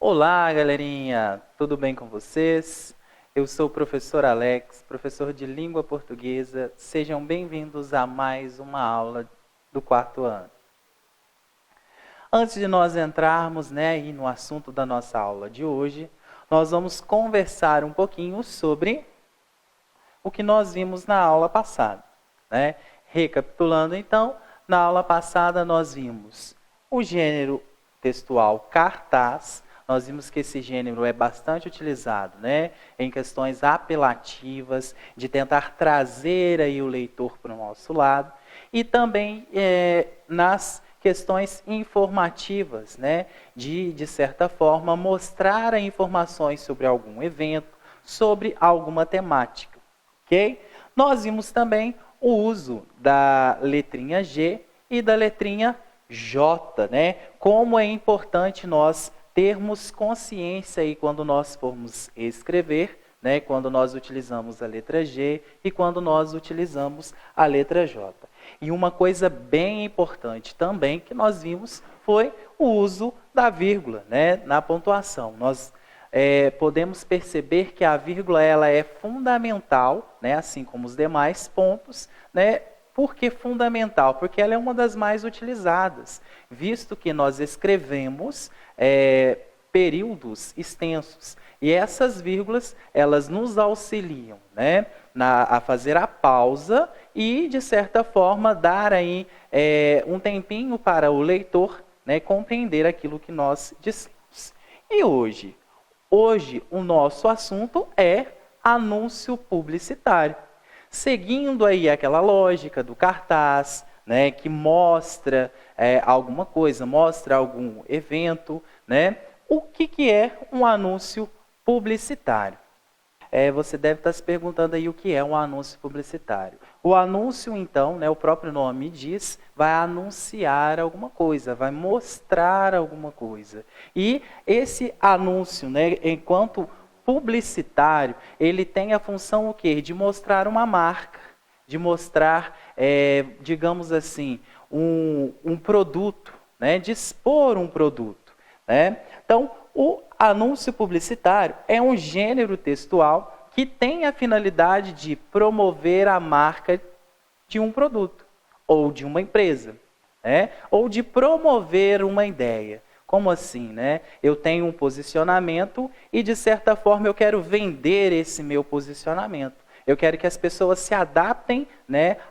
Olá, galerinha! Tudo bem com vocês? Eu sou o professor Alex, professor de língua portuguesa. Sejam bem-vindos a mais uma aula do quarto ano. Antes de nós entrarmos, aí no assunto da nossa aula de hoje, nós vamos conversar um pouquinho sobre o que nós vimos na aula passada, Recapitulando, então, na aula passada nós vimos o gênero textual cartaz. Nós vimos que esse gênero é bastante utilizado, em questões apelativas, de tentar trazer aí o leitor para o nosso lado, e também nas questões informativas, de certa forma, mostrar informações sobre algum evento, sobre alguma temática, ok? Nós vimos também o uso da letrinha G e da letrinha J, Como é importante nós termos consciência aí quando nós formos escrever, quando nós utilizamos a letra G e quando nós utilizamos a letra J. E uma coisa bem importante também que nós vimos foi o uso da vírgula, na pontuação. Nós podemos perceber que a vírgula ela é fundamental, assim como os demais pontos, Por que fundamental? Porque ela é uma das mais utilizadas, visto que nós escrevemos períodos extensos. E essas vírgulas, elas nos auxiliam a fazer a pausa e, de certa forma, dar aí, um tempinho para o leitor compreender aquilo que nós dissemos. E hoje o nosso assunto é anúncio publicitário. Seguindo aí aquela lógica do cartaz, que mostra alguma coisa, mostra algum evento, O que é um anúncio publicitário? Você deve estar se perguntando aí o que é um anúncio publicitário. O anúncio, então, o próprio nome diz, vai anunciar alguma coisa, vai mostrar alguma coisa. E esse anúncio, enquanto publicitário, ele tem a função o quê? De mostrar uma marca, de mostrar, digamos assim, um produto, de expor um produto. Então, o anúncio publicitário é um gênero textual que tem a finalidade de promover a marca de um produto, ou de uma empresa, ou de promover uma ideia. Como assim, Eu tenho um posicionamento e, de certa forma, eu quero vender esse meu posicionamento. Eu quero que as pessoas se adaptem,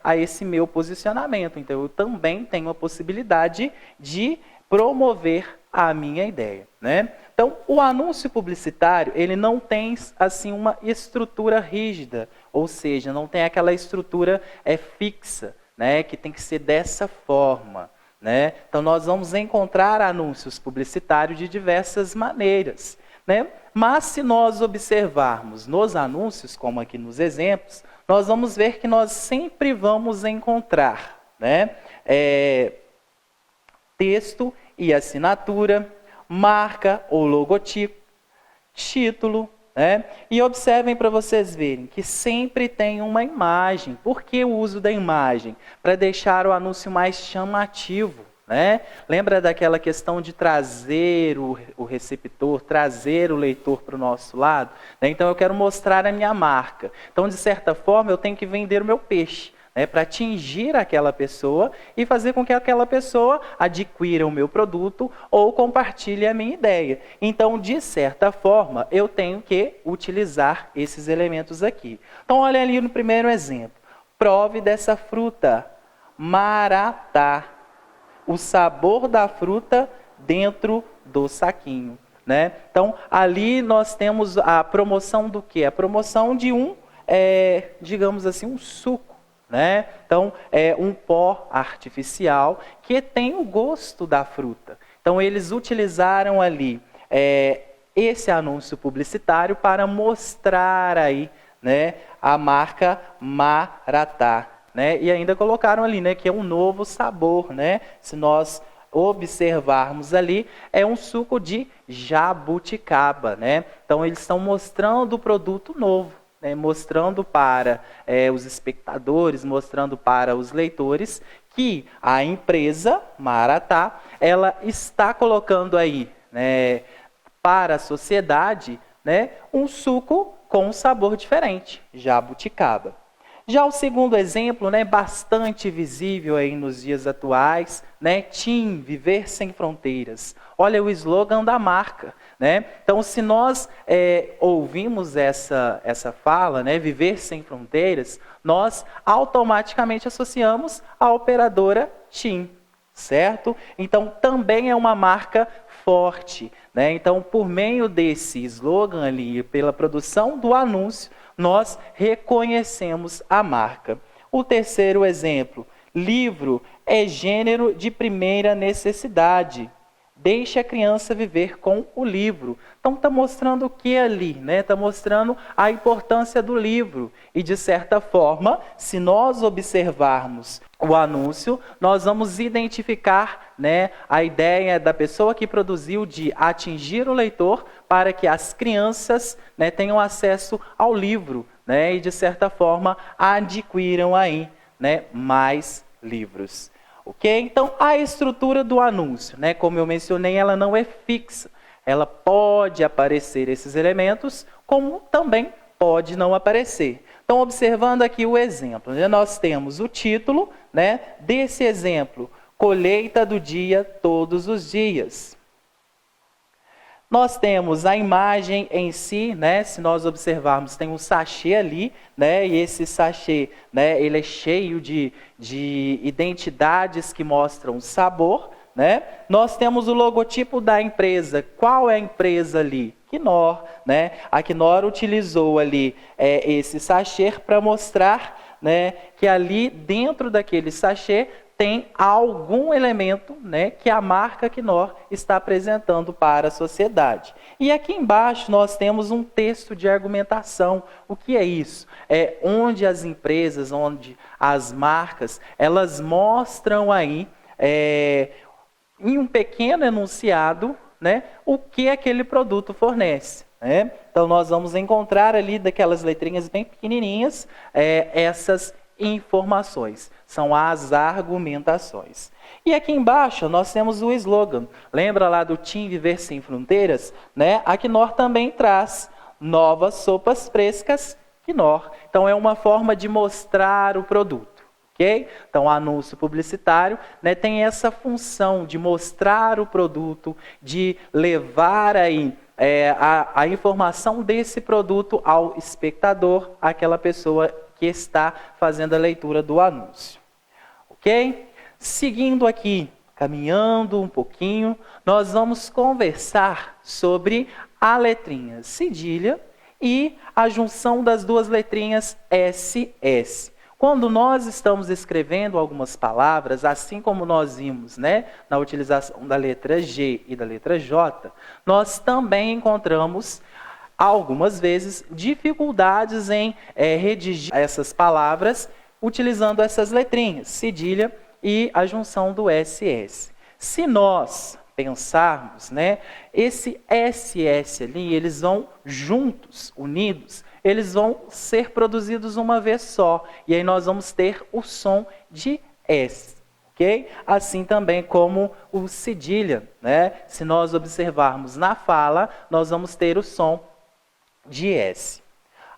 a esse meu posicionamento. Então, eu também tenho a possibilidade de promover a minha ideia, Então, o anúncio publicitário, ele não tem, assim, uma estrutura rígida, ou seja, não tem aquela estrutura fixa, que tem que ser dessa forma. Então, nós vamos encontrar anúncios publicitários de diversas maneiras. Mas, se nós observarmos nos anúncios, como aqui nos exemplos, nós vamos ver que nós sempre vamos encontrar texto e assinatura, marca ou logotipo, título. E observem para vocês verem que sempre tem uma imagem. Por que o uso da imagem? Para deixar o anúncio mais chamativo. Lembra daquela questão de trazer o receptor, trazer o leitor para o nosso lado? Então eu quero mostrar a minha marca. Então, de certa forma, eu tenho que vender o meu peixe. Para atingir aquela pessoa e fazer com que aquela pessoa adquira o meu produto ou compartilhe a minha ideia. Então, de certa forma, eu tenho que utilizar esses elementos aqui. Então, olha ali no primeiro exemplo. Prove dessa fruta, maratá. O sabor da fruta dentro do saquinho. Então, ali nós temos a promoção do quê? A promoção de digamos assim, um suco. Então, é um pó artificial que tem o gosto da fruta. Então, eles utilizaram ali esse anúncio publicitário para mostrar aí, a marca Maratá. E ainda colocaram ali, que é um novo sabor. Se nós observarmos ali, é um suco de jabuticaba. Então, eles estão mostrando o produto novo. Mostrando para os espectadores, mostrando para os leitores que a empresa Maratá, ela está colocando aí para a sociedade, né, um suco com um sabor diferente, jabuticaba. Já o segundo exemplo, né, bastante visível aí nos dias atuais, né, TIM, Viver Sem Fronteiras. Olha o slogan da marca, né? Então, se nós ouvimos essa fala, né, Viver Sem Fronteiras, nós automaticamente associamos a operadora TIM, certo? Então, também é uma marca forte, né? Então, por meio desse slogan ali, pela produção do anúncio, nós reconhecemos a marca. O terceiro exemplo, livro é gênero de primeira necessidade. Deixe a criança viver com o livro. Então está mostrando o que ali, né? Está mostrando a importância do livro. E de certa forma, se nós observarmos o anúncio, nós vamos identificar, né, a ideia da pessoa que produziu de atingir o leitor para que as crianças, né, tenham acesso ao livro, né, e de certa forma adquiram aí, né, mais livros. Ok? Então, a estrutura do anúncio, né, como eu mencionei, ela não é fixa. Ela pode aparecer esses elementos, como também pode não aparecer. Então, observando aqui o exemplo, né, nós temos o título, né, desse exemplo, colheita do dia todos os dias. Nós temos a imagem em si, né? Se nós observarmos, tem um sachê ali, né? E esse sachê, né, ele é cheio de identidades que mostram sabor, né? Nós temos o logotipo da empresa. Qual é a empresa ali? Knorr, né? A Knorr utilizou ali esse sachê para mostrar, né, que ali dentro daquele sachê tem algum elemento, né, que a marca Knorr está apresentando para a sociedade. E aqui embaixo nós temos um texto de argumentação. O que é isso? É onde as empresas, onde as marcas, elas mostram aí, em um pequeno enunciado, né, o que aquele produto fornece. Né? Então nós vamos encontrar ali daquelas letrinhas bem pequenininhas, essas informações, são as argumentações. E aqui embaixo nós temos o slogan. Lembra lá do TIM Viver Sem Fronteiras? Né? A Knorr também traz novas sopas frescas Knorr. Então é uma forma de mostrar o produto. Okay? Então o anúncio publicitário, né, tem essa função de mostrar o produto, de levar aí a informação desse produto ao espectador, àquela pessoa que está fazendo a leitura do anúncio. Ok? Seguindo aqui, caminhando um pouquinho, nós vamos conversar sobre a letrinha cedilha e a junção das duas letrinhas SS. Quando nós estamos escrevendo algumas palavras, assim como nós vimos, né, na utilização da letra G e da letra J, nós também encontramos algumas vezes dificuldades em redigir essas palavras utilizando essas letrinhas, cedilha e a junção do SS. Se nós pensarmos, né, esse SS ali, eles vão juntos, unidos, eles vão ser produzidos uma vez só. E aí nós vamos ter o som de S. Okay? Assim também como o cedilha. Né? Se nós observarmos na fala, nós vamos ter o som de S.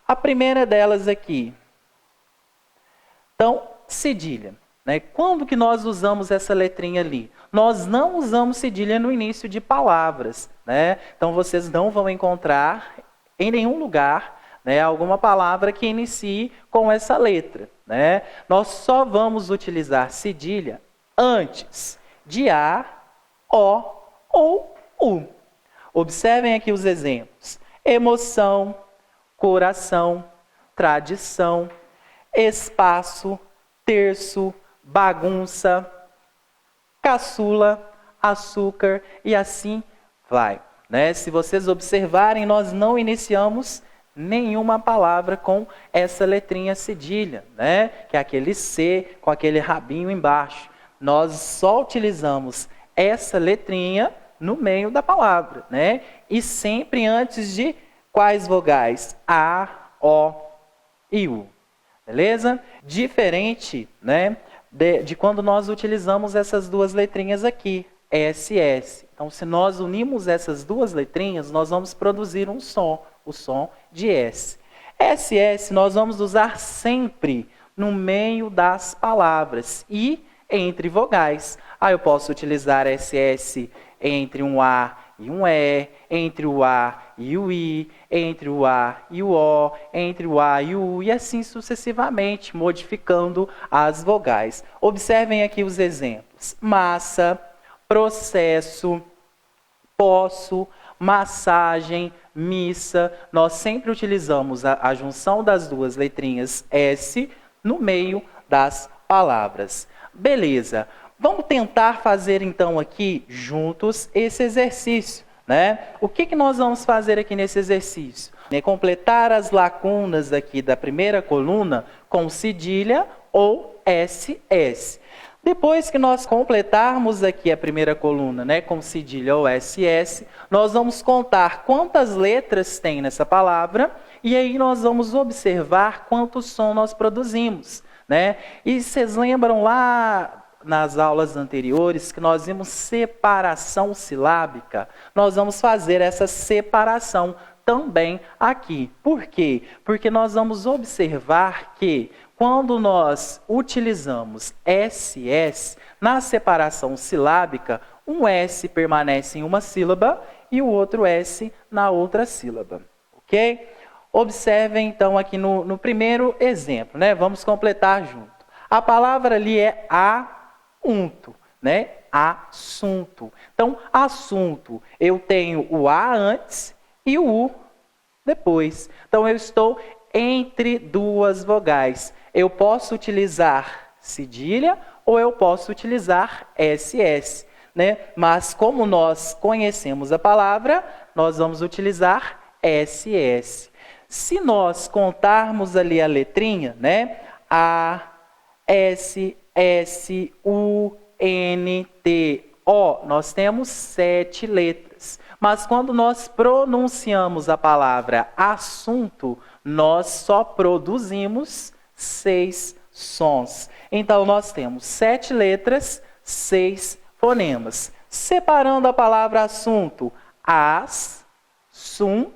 A primeira delas aqui. Então, cedilha. Né? Quando que nós usamos essa letrinha ali? Nós não usamos cedilha no início de palavras. Né? Então, vocês não vão encontrar em nenhum lugar, né, alguma palavra que inicie com essa letra. Né? Nós só vamos utilizar cedilha antes de A, O ou U. Observem aqui os exemplos. Emoção, coração, tradição, espaço, terço, bagunça, caçula, açúcar e assim vai. Né? Se vocês observarem, nós não iniciamos nenhuma palavra com essa letrinha cedilha, né? Que é aquele C com aquele rabinho embaixo. Nós só utilizamos essa letrinha no meio da palavra, né? E sempre antes de quais vogais? A, O e U. Beleza? Diferente, né, de quando nós utilizamos essas duas letrinhas aqui, SS. Então, se nós unimos essas duas letrinhas, nós vamos produzir um som, o som de S. SS nós vamos usar sempre no meio das palavras e entre vogais. Eu posso utilizar SS entre um A e um E, entre o A e o I, entre o A e o O, entre o A e o U, e assim sucessivamente, modificando as vogais. Observem aqui os exemplos. Massa, processo, poço, massagem, missa. Nós sempre utilizamos a junção das duas letrinhas S no meio das palavras. Beleza. Vamos tentar fazer então aqui juntos esse exercício, né? O que nós vamos fazer aqui nesse exercício? Completar as lacunas aqui da primeira coluna com cedilha ou SS. Depois que nós completarmos aqui a primeira coluna, né, com cedilha ou SS, nós vamos contar quantas letras tem nessa palavra e aí nós vamos observar quanto som nós produzimos, né? E vocês lembram lá nas aulas anteriores que nós vimos separação silábica? Nós vamos fazer essa separação também aqui. Por quê? Porque nós vamos observar que quando nós utilizamos SS, na separação silábica, um S permanece em uma sílaba e o outro S na outra sílaba. Ok? Observem então aqui no primeiro exemplo, né? Vamos completar junto. A palavra ali é assunto, né? Assunto. Então, assunto, eu tenho o A antes e o U depois. Então, eu estou entre duas vogais. Eu posso utilizar cedilha ou eu posso utilizar SS, né? Mas como nós conhecemos a palavra, nós vamos utilizar SS. Se nós contarmos ali a letrinha, né? A, S, S, U, N, T, O, nós temos 7 letras. Mas quando nós pronunciamos a palavra assunto, nós só produzimos 6 sons. Então, nós temos 7 letras, 6 fonemas. Separando a palavra assunto, assunto.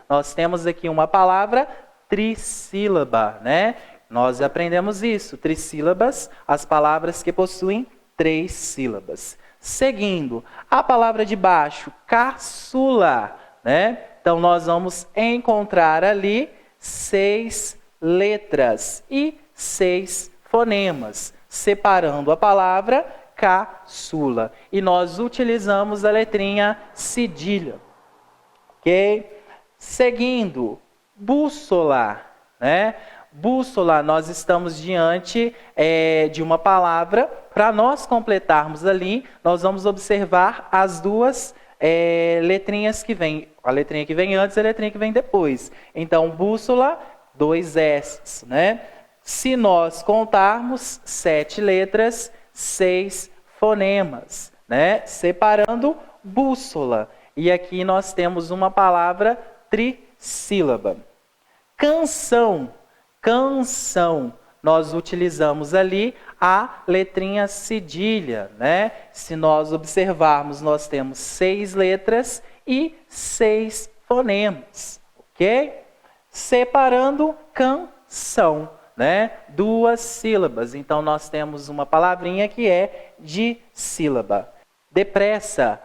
Nós temos aqui uma palavra trissílaba, né? Nós aprendemos isso, trissílabas, as palavras que possuem 3 sílabas. Seguindo, a palavra de baixo, caçula, né? Então, nós vamos encontrar ali 6 letras e 6 fonemas, separando a palavra caçula. E nós utilizamos a letrinha cedilha. Ok? Seguindo, bússola, né? Bússola, nós estamos diante de uma palavra. Para nós completarmos ali, nós vamos observar as duas letrinhas que vêm. A letrinha que vem antes e a letrinha que vem depois. Então, bússola, 2 S, né? Se nós contarmos 7 letras, 6 fonemas, né? Separando bússola. E aqui nós temos uma palavra trissílaba. Canção. Canção, nós utilizamos ali a letrinha cedilha, né? Se nós observarmos, nós temos 6 letras e 6 fonemas, ok? Separando canção, né? 2 sílabas, então nós temos uma palavrinha que é dissílaba. Depressa,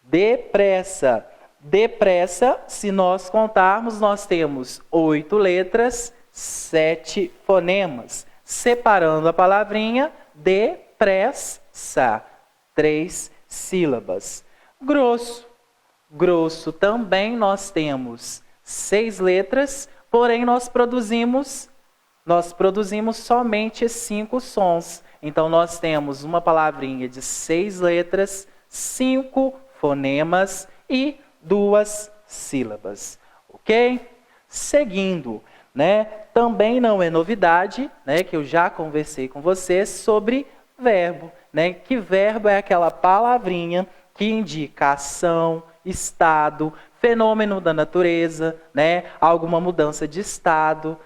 depressa, depressa, se nós contarmos, nós temos 8 letras, 7 fonemas, separando a palavrinha depressa, 3 sílabas. Grosso, grosso também nós temos 6 letras, porém nós produzimos somente 5 sons. Então nós temos uma palavrinha de 6 letras, 5 fonemas e 2 sílabas. Ok? Seguindo, né? Também não é novidade, né, que eu já conversei com vocês sobre verbo, né? Que verbo é aquela palavrinha que indica ação, estado, fenômeno da natureza, né? Alguma mudança de estado.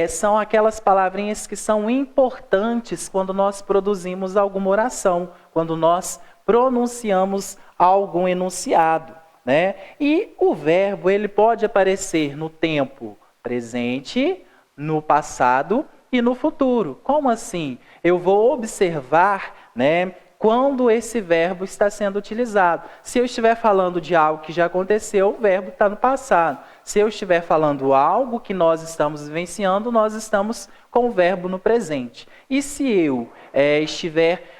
São aquelas palavrinhas que são importantes quando nós produzimos alguma oração, quando nós pronunciamos algum enunciado, né? E o verbo ele pode aparecer no tempo presente, no passado e no futuro. Como assim? Eu vou observar, né, quando esse verbo está sendo utilizado. Se eu estiver falando de algo que já aconteceu, o verbo está no passado. Se eu estiver falando algo que nós estamos vivenciando, nós estamos com o verbo no presente. E se eu estiver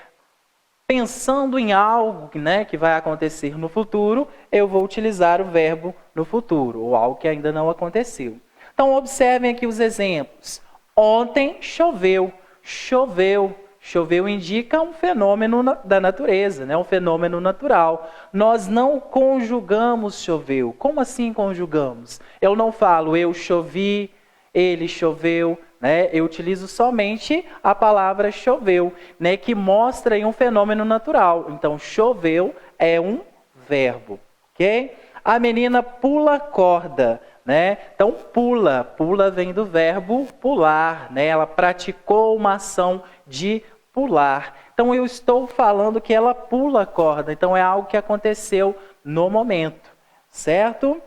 pensando em algo, né, que vai acontecer no futuro, eu vou utilizar o verbo no futuro, ou algo que ainda não aconteceu. Então, observem aqui os exemplos. Ontem choveu. Choveu. Choveu indica um fenômeno da natureza, né? Um fenômeno natural. Nós não conjugamos choveu. Como assim conjugamos? Eu não falo eu chovi, ele choveu, né? Eu utilizo somente a palavra choveu, né? Que mostra aí um fenômeno natural. Então, choveu é um verbo, ok? A menina pula corda, né? Então, pula vem do verbo pular, né? Ela praticou uma ação de pular. Então, eu estou falando que ela pula a corda. Então, é algo que aconteceu no momento, certo?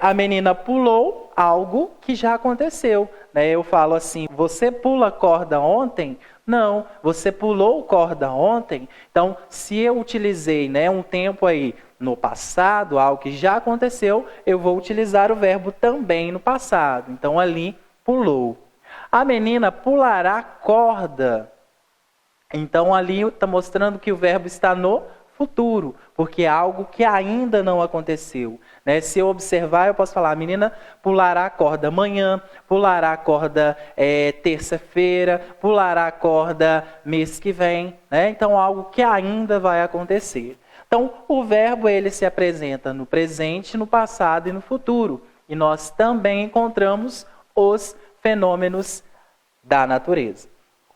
A menina pulou algo que já aconteceu, né? Eu falo assim, você pula corda ontem? Não, você pulou corda ontem? Então, se eu utilizei, né, um tempo aí no passado, algo que já aconteceu, eu vou utilizar o verbo também no passado. Então, ali, pulou. A menina pulará corda. Então, ali está mostrando que o verbo está no futuro, porque é algo que ainda não aconteceu, né? Se eu observar, eu posso falar, a menina pulará a corda amanhã, pulará a corda terça-feira, pulará a corda mês que vem, né? Então, algo que ainda vai acontecer. Então, o verbo ele se apresenta no presente, no passado e no futuro. E nós também encontramos os fenômenos da natureza.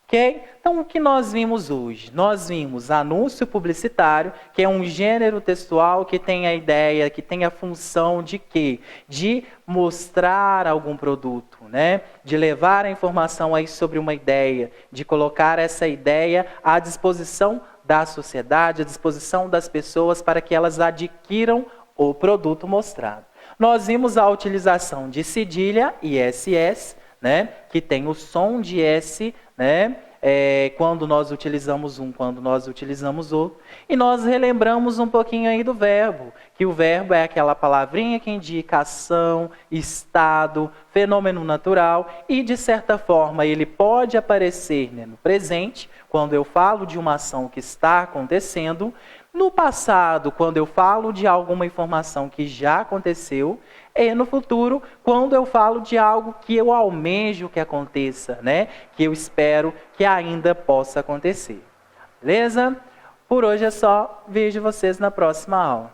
Okay? Então, o que nós vimos hoje? Nós vimos anúncio publicitário, que é um gênero textual que tem a ideia, que tem a função de quê? De mostrar algum produto, né? De levar a informação aí sobre uma ideia, de colocar essa ideia à disposição da sociedade, à disposição das pessoas para que elas adquiram o produto mostrado. Nós vimos a utilização de cedilha e SS, né, que tem o som de S, né, quando nós utilizamos um, quando nós utilizamos outro. E nós relembramos um pouquinho aí do verbo, que o verbo é aquela palavrinha que indica ação, estado, fenômeno natural, e de certa forma ele pode aparecer, né, no presente, quando eu falo de uma ação que está acontecendo, no passado, quando eu falo de alguma informação que já aconteceu, e no futuro, quando eu falo de algo que eu almejo que aconteça, né? Que eu espero que ainda possa acontecer. Beleza? Por hoje é só. Vejo vocês na próxima aula.